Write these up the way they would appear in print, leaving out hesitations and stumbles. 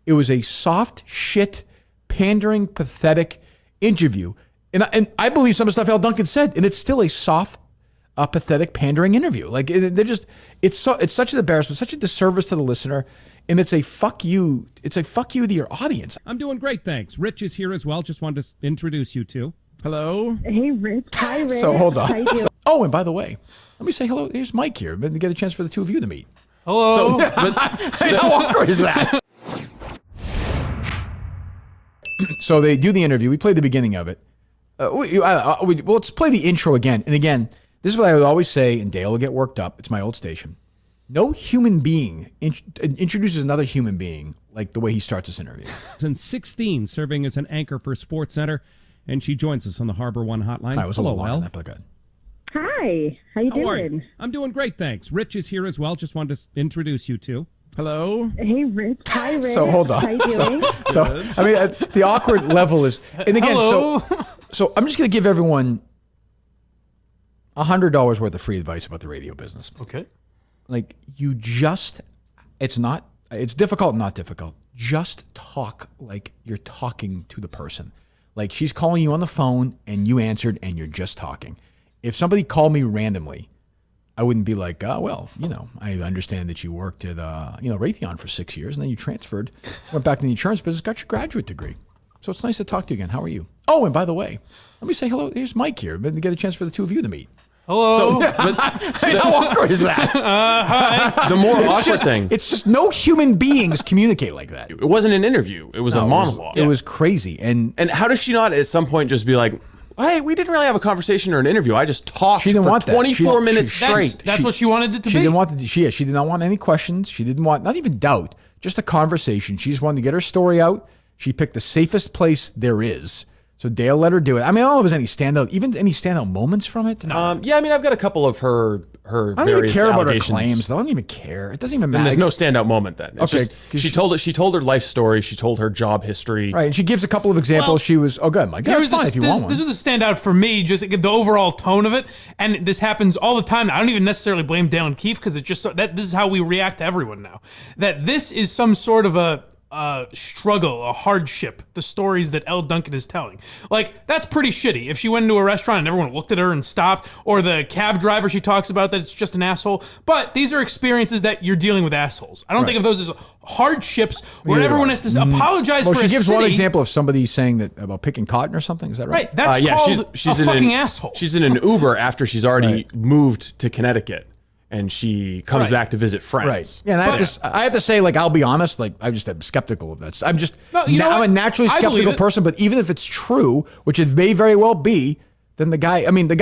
It was a soft shit, pandering, pathetic interview. And I believe some of the stuff Elle Duncan said, and it's still a soft, pathetic, pandering interview. Like it's such an embarrassment, such a disservice to the listener. And it's a fuck you. It's a fuck you to your audience. I'm doing great, thanks. Rich is here as well. Just wanted to introduce you two. Hello. Hey, Rich. Hi, Rich. So hold on. How you doing? Oh, and by the way, let me say hello. Here's Mike here. But to get a chance for the two of you to meet. Hello. How awkward is that? So they do the interview. We played the beginning of it. Let's play the intro again. And again, this is what I would always say, and Dale will get worked up. It's my old station. No human being introduces another human being like the way he starts this interview. Since 16, serving as an anchor for SportsCenter, and she joins us on the Harbor One hotline. I was Hello, a little long on Elle. that, but good. Hi. How you How are you? doing? I'm doing great, thanks. Rich is here as well. Just wanted to introduce you two. Hello. Hey, Rich. Hi, Rich. So hold on. How you doing? So I mean, the awkward level is, and again, Hello. so I'm just going to give everyone $100 worth of free advice about the radio business. Okay. Like it's difficult, not difficult. Just talk like you're talking to the person. Like she's calling you on the phone and you answered and you're just talking. If somebody called me randomly, I wouldn't be like, well, I understand that you worked at, Raytheon for 6 years and then you transferred, went back to the insurance business, got your graduate degree. So it's nice to talk to you again. How are you? Oh, and by the way, let me say hello. Here's Mike here. But to get a chance for the two of you to meet. Hello. How awkward is that? Hi. The more awkward thing. It's just no human beings communicate like that. It wasn't an interview. It was a monologue. It was crazy. And how does she not at some point just be like, hey, we didn't really have a conversation or an interview. I just talked She didn't for want that. 24 minutes straight. That's what she wanted it to she be. didn't want she did not want any questions. She didn't want, not even doubt, just a conversation. She just wanted to get her story out. She picked the safest place there is. So Dale let her do it. I mean, I don't know if there's any standout moments from it. Yeah, I mean, I've got a couple of her I don't even various care about her allegations. claims. I don't even care. It doesn't even And matter. there's no standout moment then. It's Okay, just, she told her life story. She told her job history. Right, and she gives a couple of examples. Well, She was, good, Mike. That's fine if you want one. This was a standout for me, just the overall tone of it. And this happens all the time. I don't even necessarily blame Dale and Keefe because it's just this is how we react to everyone now. That this is some sort of a struggle, a hardship, the stories that Elle Duncan is telling. Like, that's pretty shitty. If she went into a restaurant and everyone looked at her and stopped, or the cab driver she talks about that it's just an asshole. But these are experiences that you're dealing with assholes. I don't think of those as hardships where everyone has to apologize for a she gives city. one example of somebody saying that about picking cotton or something. Is that right? Right, that's called she's a in fucking an, asshole. She's in an Uber after she's already moved to Connecticut. And she comes back to visit friends. Right. Yeah, and I have to say, like, I'll be honest, like, I just am skeptical of that. I'm just, No, I'm a naturally I believe skeptical it. person, but even if it's true, which it may very well be, then the guy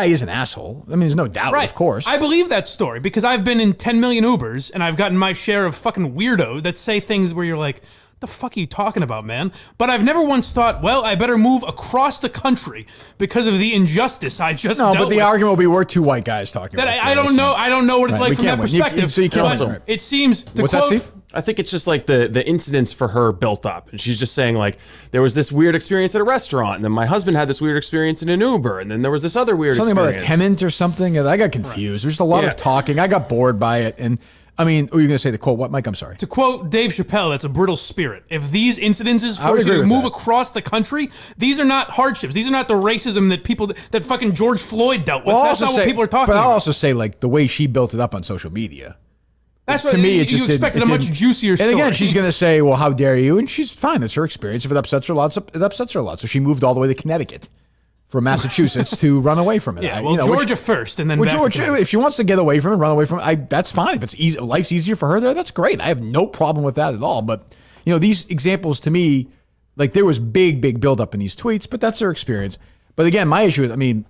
is an asshole. I mean, there's no doubt, of course. I believe that story because I've been in 10 million Ubers and I've gotten my share of fucking weirdo that say things where you're like, what the fuck are you talking about, man? But I've never once thought, well, I better move across the country because of the injustice I just dealt but the with. argument will be we're two white guys talking That about I don't this. know. I don't know what it's Right, like we from that can't win. You- perspective. so you can't but win. it seems to What's quote, that, Steve? I think it's just like the incidents for her built up. And she's just saying like, there was this weird experience at a restaurant. And then my husband had this weird experience in an Uber. And then there was this other weird Something experience. about a tenant or something. I got confused. There's just a lot of talking. I got bored by it. And I mean, were you going to say the quote? What, Mike? I'm sorry. To quote Dave Chappelle, that's a brittle spirit. If these incidences I would force you agree to with move that. across the country, these are not hardships. These are not the racism that fucking George Floyd dealt with. That's not what people are talking But I'll about. also say, like, the way she built it up on social media. That's To what me, you it just expected a much juicier story. And again, she's going to say, well, how dare you? And she's fine. It's her experience. If it upsets her a lot, it upsets her a lot. So she moved all the way to Connecticut from Massachusetts to run away from it. Yeah, well, Georgia first, and then back to Connecticut. If she wants to get away from it, run away from it, that's fine. If it's easy, life's easier for her there, that's great. I have no problem with that at all. But, these examples to me, like, there was big buildup in these tweets, but that's her experience. But again, my issue is,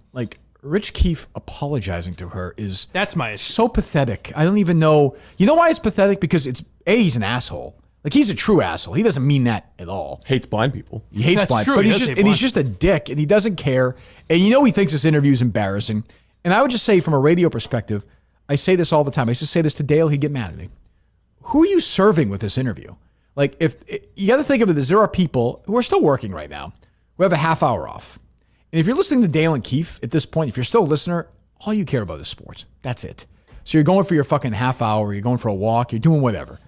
Rich Keefe apologizing to her is That's my issue. so pathetic. I don't even know. You know why it's pathetic? Because he's an asshole. Like, he's a true asshole. He doesn't mean that at all. Hates blind people. He hates That's blind, true. but He he's does just hate blind. he's just a dick, and he doesn't care. And he thinks this interview is embarrassing. And I would just say, from a radio perspective, I say this all the time. I used to say this to Dale. He'd get mad at me. Who are you serving with this interview? Like, if you got to think of it as there are people who are still working right now who have a half hour off. And if you're listening to Dale and Keefe at this point, if you're still a listener, all you care about is sports. That's it. So you're going for your fucking half hour. You're going for a walk. You're doing whatever.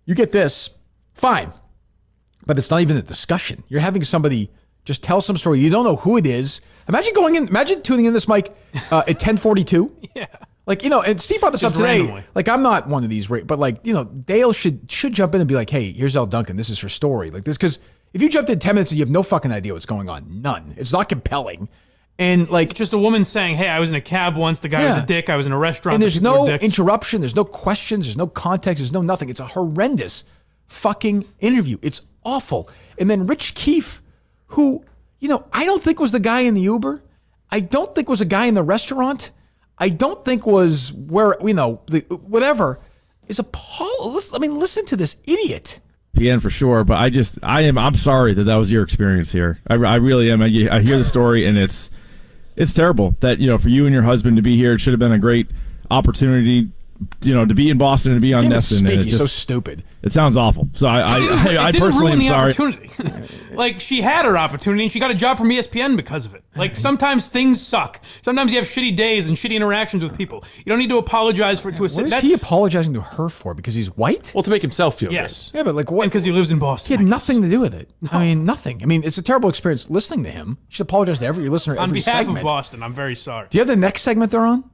You get this. Fine. but it's not even a discussion. You're having somebody just tell some story. You don't know who it is. Imagine tuning in this, Mike, at 10:42. Yeah. Like, and Steve brought this Just up today. randomly. Like, I'm not one of these, but like, Dale should jump in and be like, hey, here's Elle Duncan. This is her story. Like this, because if you jumped in 10 minutes and you have no fucking idea what's going on, none. It's not compelling. And like, Just a woman saying, hey, I was in a cab once. The guy was a dick. I was in a restaurant. and the there's people no were dicks. interruption. There's no questions. There's no context. There's no nothing. It's a horrendous fucking interview. It's awful. And then Rich Keefe, who, I don't think was the guy in the Uber. I don't think was a guy in the restaurant. I don't think was where, whatever, is listen to this idiot. PN for sure, but I'm sorry that was your experience here. I really am. I hear the story, and it's terrible that, for you and your husband to be here. It should have been a great opportunity, to be in Boston and to be on Nesson. He's so stupid. It sounds awful. So I personally am sorry. Opportunity. Like, she had her opportunity and she got a job from ESPN because of it. Like, sometimes things suck. Sometimes you have shitty days and shitty interactions with people. You don't need to apologize to a What is he apologizing to her for? Because he's white? Well, to make himself feel Yes. Yeah, but like what? Because he lives in Boston. He had nothing to do with it. I mean, nothing. I mean, it's a terrible experience listening to him. You should apologize to every listener On every behalf segment. of Boston, I'm very sorry. Do you have the next segment they're on?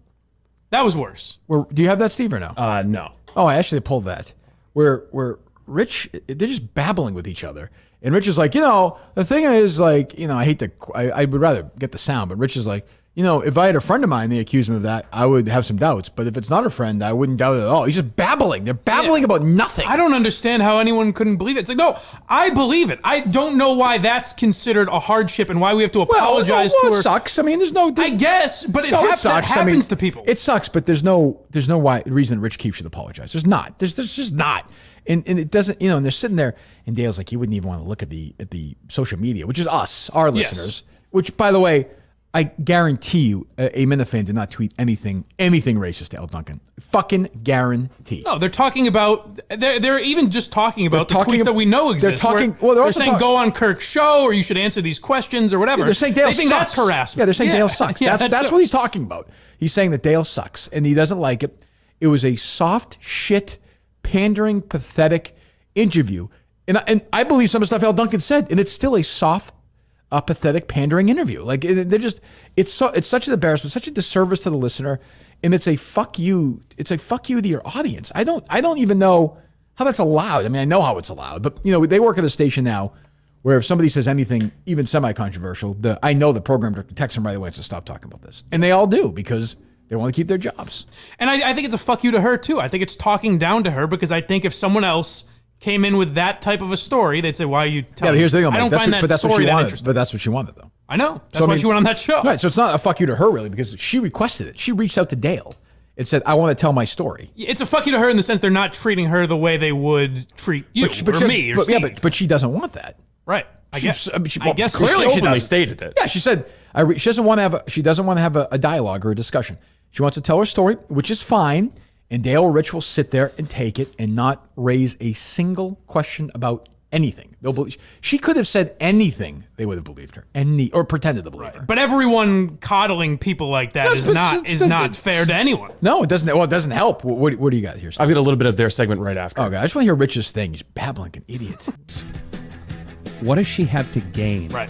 That was worse. Do you have that, Steve, or no? No. Oh, I actually pulled that. Where Rich, they're just babbling with each other. And Rich is like, the thing is, like, I would rather get the sound, but Rich is like, if I had a friend of mine, they accuse me of that, I would have some doubts. But if it's not a friend, I wouldn't doubt it at all. He's just babbling. They're babbling about nothing. I don't understand how anyone couldn't believe it. It's like, no, I believe it. I don't know why that's considered a hardship and why we have to apologize to her. It sucks. I mean, there's no. I guess, but it sucks. happens to people. It sucks, but there's no reason Rich Keefe should apologize. There's not. There's just not. And it doesn't, and they're sitting there, and Dale's like, he wouldn't even want to look at the social media, which is us, our listeners. Which, by the way, I guarantee you, a Minifan did not tweet anything racist to Elle Duncan. Fucking guarantee. No, they're talking about. They're even just talking about the tweets that we know exist. They're talking. They're saying go on Kirk's show, or you should answer these questions, or whatever. Yeah, they're saying Dale they think sucks. that's harassment. Yeah, they're saying Dale sucks. Yeah, that's what he's talking about. He's saying that Dale sucks, and he doesn't like it. It was a soft shit, pandering, pathetic interview, and I believe some of the stuff Elle Duncan said, and it's still a soft, pathetic, pandering interview. Like it's such an embarrassment, such a disservice to the listener, and it's a fuck you. It's a fuck you to your audience. I don't even know how that's allowed. I mean, I know how it's allowed, but they work at a station now where if somebody says anything even semi-controversial, I know the program director texts them right away and says, stop talking about this, and they all do because they want to keep their jobs. And I think it's a fuck you to her too. I think it's talking down to her because I think if someone else came in with that type of a story, they'd say, why are you telling me? Here's the thing. I don't find that story that interesting. But that's what she wanted, though. I know. That's why she went on that show. Right. So it's not a fuck you to her, really, because she requested it. She reached out to Dale and said, I want to tell my story. It's a fuck you to her in the sense they're not treating her the way they would treat you or me or Steve. Yeah, but she doesn't want that. Right. I guess Clearly she openly stated it. Yeah, she said she doesn't want to have a dialogue or a discussion. She wants to tell her story, which is fine. And Dale or Rich will sit there and take it and not raise a single question about anything. She could have said anything; they would have believed her, or pretended to believe her. But everyone coddling people like that is not fair to anyone. No, it doesn't. Well, it doesn't help. What do you got here, Steve? I've got a little bit of their segment right after. Okay, I just want to hear Rich's thing. He's babbling, an idiot. What does she have to gain? Right.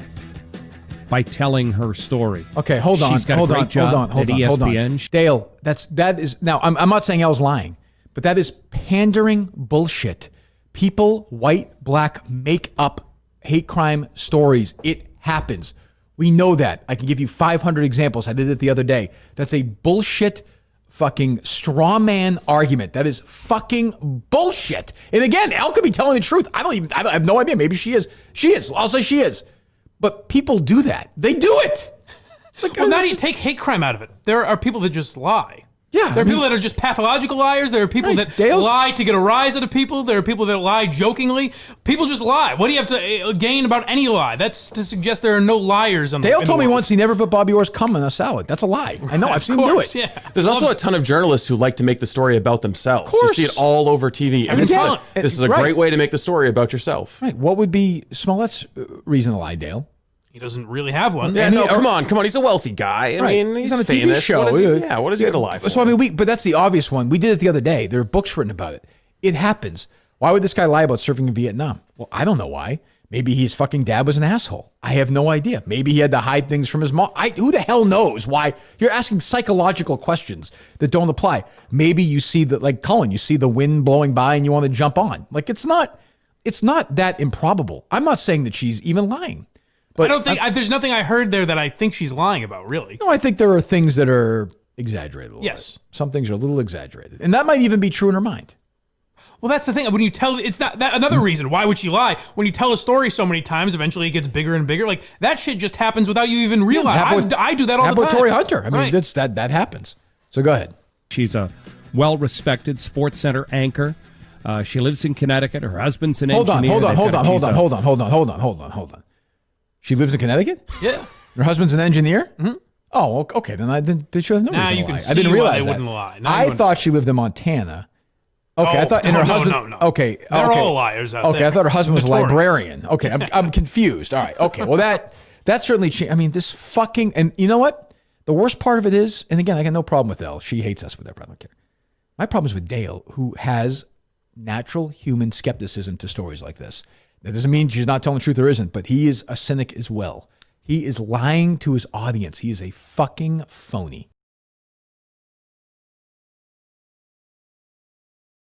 By telling her story. Okay, hold on. She's got a great job at ESPN. Dale, that is now. I'm not saying Elle's lying, but that is pandering bullshit. People, white, black, make up hate crime stories. It happens. We know that. I can give you 500 examples. I did it the other day. That's a bullshit, fucking straw man argument. That is fucking bullshit. And again, Elle could be telling the truth. I have no idea. Maybe she is. She is. I'll say she is. But people do that. They do it. Well, now you take hate crime out of it. There are people that just lie. Yeah. There are people that are just pathological liars. There are people that lie to get a rise out of people. There are people that lie jokingly. People just lie. What do you have to gain about any lie? That's to suggest there are no liars on the Dale told me once he never put Bobby Orr's cum in a salad. That's a lie. I know. I've seen him do it. Yeah. There's also a ton of journalists who like to make the story about themselves. Of course. You see it all over TV. And this is a great way to make the story about yourself. Right. What would be Smollett's reason to lie, Dale? He doesn't really have one. Yeah, come on. He's a wealthy guy. I mean, he's on a famous. TV show. What is he going to lie for? So, but that's the obvious one. We did it the other day. There are books written about it. It happens. Why would this guy lie about surfing in Vietnam? Well, I don't know why. Maybe his fucking dad was an asshole. I have no idea. Maybe he had to hide things from his mom. Who the hell knows why? You're asking psychological questions that don't apply. Maybe you see that, like Colin, you see the wind blowing by and you want to jump on. Like, it's not that improbable. I'm not saying that she's even lying. But I don't think there's nothing I heard there that I think she's lying about, really. No, I think there are things that are exaggerated a little Yes. bit. Some things are a little exaggerated. And that might even be true in her mind. Well, that's the thing. When you tell, it's not that another reason. Why would she lie? When you tell a story so many times, eventually it gets bigger and bigger. Like, that shit just happens without you even realizing. I do that all the time. How about Torii Hunter? I mean, Right. that happens. So go ahead. She's a well-respected Sports Center anchor. She lives in Connecticut. Her husband's an engineer. Hold on. She lives in Connecticut? Yeah. Her husband's an engineer? Mm-hmm. Oh, okay. Then I didn't. She has no Now reason you to can lie. see I didn't why realize they that. wouldn't lie. Now you I thought understand. she lived in Montana. Okay, Oh, I thought and her husband. no. Okay, They're okay. all liars out Okay, there. I thought her husband was a Notorious. librarian. Okay, I'm confused. All right. Okay. Well, that certainly changed. I mean, this fucking, and you know what? The worst part of it is, and again, I got no problem with Elle. She hates us with that, but I don't care. My problem is with Dale, who has natural human skepticism to stories like this. That doesn't mean she's not telling the truth or isn't, but he is a cynic as well. He is lying to his audience. He is a fucking phony.